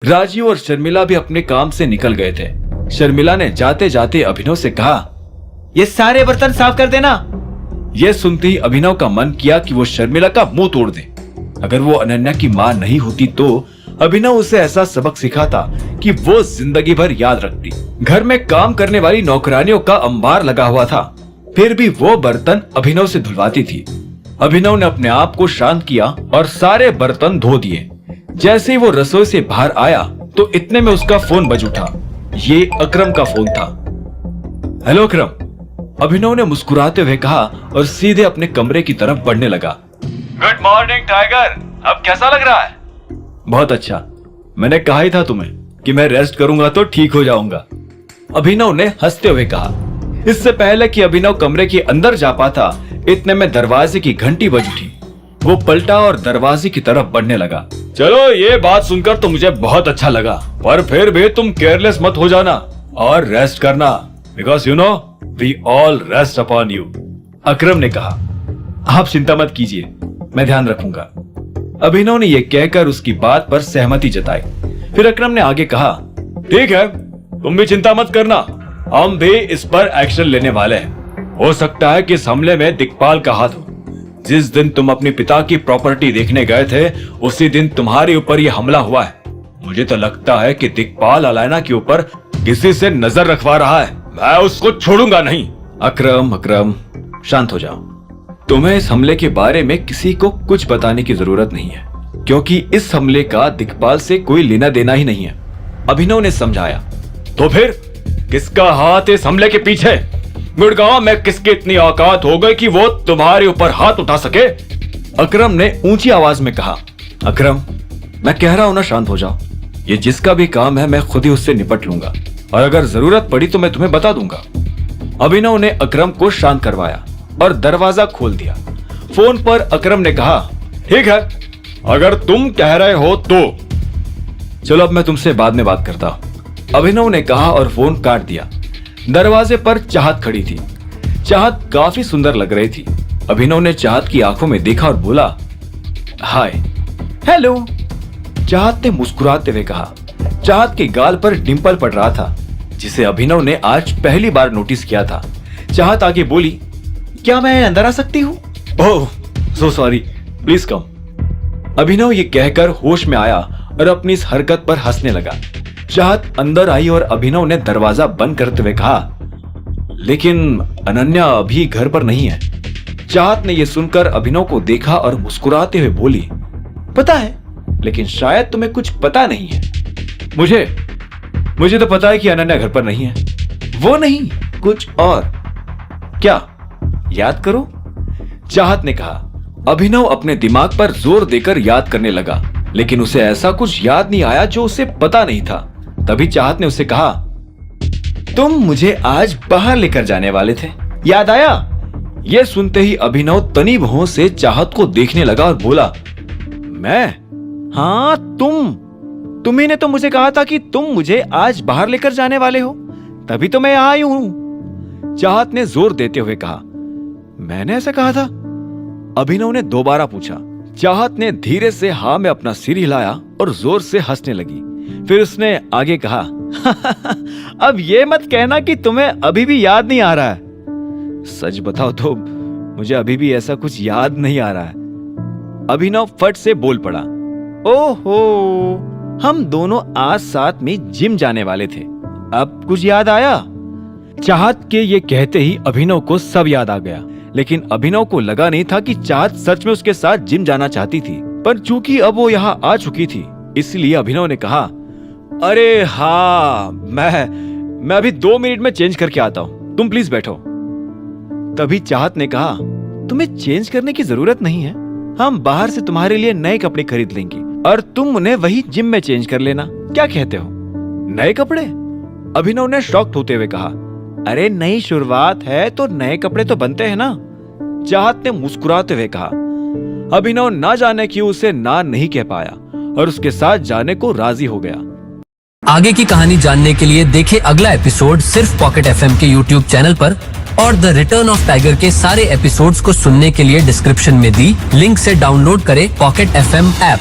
राजीव और शर्मिला भी अपने काम से निकल गए थे। शर्मिला ने जाते जाते अभिनव से कहा, ये सारे बर्तन साफ कर देना। यह सुनते ही अभिनव का मन किया कि वो शर्मिला का मुंह तोड़ दे। अगर वो अनन्या की मां नहीं होती तो अभिनव उसे ऐसा सबक सिखाता कि वो जिंदगी भर याद रखती। घर में काम करने वाली नौकरानियों का अंबार लगा हुआ था, फिर भी वो बर्तन अभिनव से धुलवाती थी। अभिनव ने अपने आप को शांत किया और सारे बर्तन धो दिए। जैसे ही वो रसोई से बाहर आया तो इतने में उसका फोन बज उठा। ये अकरम का फोन था। हेलो अकरम, अभिनव ने मुस्कुराते हुए कहा और सीधे अपने कमरे की तरफ बढ़ने लगा। गुड मॉर्निंग टाइगर, अब कैसा लग रहा है? बहुत अच्छा, मैंने कहा ही था तुम्हें कि मैं रेस्ट करूंगा तो ठीक हो जाऊंगा, अभिनव ने हंसते हुए कहा। इससे पहले कि अभिनव कमरे के अंदर जा पाता, इतने में दरवाजे की घंटी बज उठी। वो पलटा और दरवाजे की तरफ बढ़ने लगा। चलो, ये बात सुनकर तो मुझे बहुत अच्छा लगा, पर फिर भी तुम केयरलेस मत हो जाना और रेस्ट करना, because you know we all rest upon you, Akram ने कहा। आप चिंता मत कीजिए, मैं ध्यान रखूंगा। अभिनव ने यह कहकर उसकी बात पर सहमति जताई। फिर अकरम ने आगे कहा, ठीक है, तुम भी चिंता मत करना, हम भी इस पर एक्शन लेने वाले हैं। हो सकता है कि इस हमले में दिक्पाल का हाथ हो। जिस दिन तुम अपने पिता की प्रॉपर्टी देखने गए थे, उसी दिन तुम्हारे ऊपर यह हमला हुआ है। मुझे तो लगता है कि दिक्पाल अलायना के ऊपर किसी से नजर रखवा रहा है। मैं उसको छोड़ूंगा नहीं। अकरम, शांत हो जाओ। तुम्हें इस हमले के बारे में किसी को कुछ बताने की जरूरत नहीं है, क्योंकि इस हमले का दिक्पाल से कोई लेना देना ही नहीं है, अभिनव ने समझाया। तो फिर किसका हाथ इस हमले के पीछे? गुड़गांव में किसकी इतनी औकात हो गई कि वो तुम्हारे ऊपर हाथ उठा सके? अकरम ने ऊंची आवाज में कहा। अकरम, मैं कह रहा हूं ना, शांत हो जाओ। ये जिसका भी काम है मैं खुद ही उससे निपट लूंगा, और अगर जरूरत पड़ी तो मैं तुम्हें बता दूंगा। अभिनव ने अकरम को शांत करवाया और दरवाजा खोल दिया। फोन पर अकरम ने कहा, ठीक है, अगर तुम कह रहे हो तो चलो, अब मैं तुमसे बाद में बात करता हूं, अभिनव ने कहा और फोन काट दिया। दरवाजे पर चाहत खड़ी थी। चाहत काफी सुंदर लग रही थी। अभिनव ने चाहत की आंखों में देखा और बोला, हाय। हेलो, चाहत ने मुस्कुराते हुए कहा। चाहत के गाल पर डिंपल पड़ रहा था, जिसे अभिनव ने आज पहली बार नोटिस किया था। चाहत आगे बोली, क्या मैं अंदर आ सकती हूँ? ओह, सो सॉरी, प्लीज कम। अभिनव ये कहकर होश में आया और अपनी इस हरकत पर हंसने लगा। चाहत अंदर आई और अभिनव ने दरवाजा बंद करते हुए कहा, लेकिन अनन्या अभी घर पर नहीं है। चाहत ने यह सुनकर अभिनव को देखा और मुस्कुराते हुए बोली, पता है, लेकिन शायद तुम्हें कुछ पता नहीं है। मुझे तो पता है कि अनन्या घर पर नहीं है। वो नहीं, कुछ और। क्या? याद करो, चाहत ने कहा। अभिनव अपने दिमाग पर जोर देकर याद करने लगा, लेकिन उसे ऐसा कुछ याद नहीं आया जो उसे पता नहीं था। तभी चाहत ने उसे कहा, तुम मुझे आज बाहर लेकर जाने वाले थे, याद आया? यह सुनते ही अभिनव तनी भौं से चाहत को देखने लगा और बोला, मैं? हाँ, तुम्ही ने तो मुझे कहा था कि तुम मुझे आज बाहर लेकर जाने वाले हो, तभी तो मैं यहाँ आई हूं। चाहत ने जोर देते हुए कहा, मैंने ऐसा कहा था? अभिनव ने दोबारा पूछा। चाहत ने धीरे से हाँ में अपना सिर हिलाया और जोर से हंसने लगी। फिर उसने आगे कहा, अब ये मत कहना कि तुम्हें अभी भी याद नहीं आ रहा है। सच बताओ तो मुझे अभी भी ऐसा कुछ याद नहीं आ रहा है। अभिनव फट से बोल पड़ा, ओहो, हम दोनों आज साथ में जिम जाने वाले थे, अब कुछ याद आया? चाहत के ये कहते ही अभिनव को सब याद आ गया, लेकिन अभिनव को लगा नहीं था कि चाहत सच में उसके साथ जिम जाना चाहती थी। पर चूंकि अब वो यहाँ आ चुकी थी, इसलिए अभिनव ने कहा, अरे हाँ, मैं अभी 2 मिनट में चेंज करके आता हूँ, तुम प्लीज बैठो। तभी चाहत ने कहा, तुम्हें चेंज करने की जरूरत नहीं है, हम बाहर से तुम्हारे लिए नए कपड़े खरीद लेंगे और तुम उन्हें वही जिम में चेंज कर लेना, क्या कहते हो? नए कपड़े? अभिनव ने शॉक्ड होते हुए कहा, अरे नई शुरुआत है तो नए कपड़े तो बनते हैं ना। चाहत ने मुस्कुराते हुए कहा। अभिनव ना जाने क्यों उसे ना नहीं कह पाया और उसके साथ जाने को राजी हो गया। आगे की कहानी जानने के लिए देखें अगला एपिसोड सिर्फ पॉकेट एफएम के यूट्यूब चैनल पर, और द रिटर्न ऑफ टाइगर के सारे एपिसोड्स को सुनने के लिए डिस्क्रिप्शन में दी लिंक से डाउनलोड करें पॉकेट एफएम ऐप।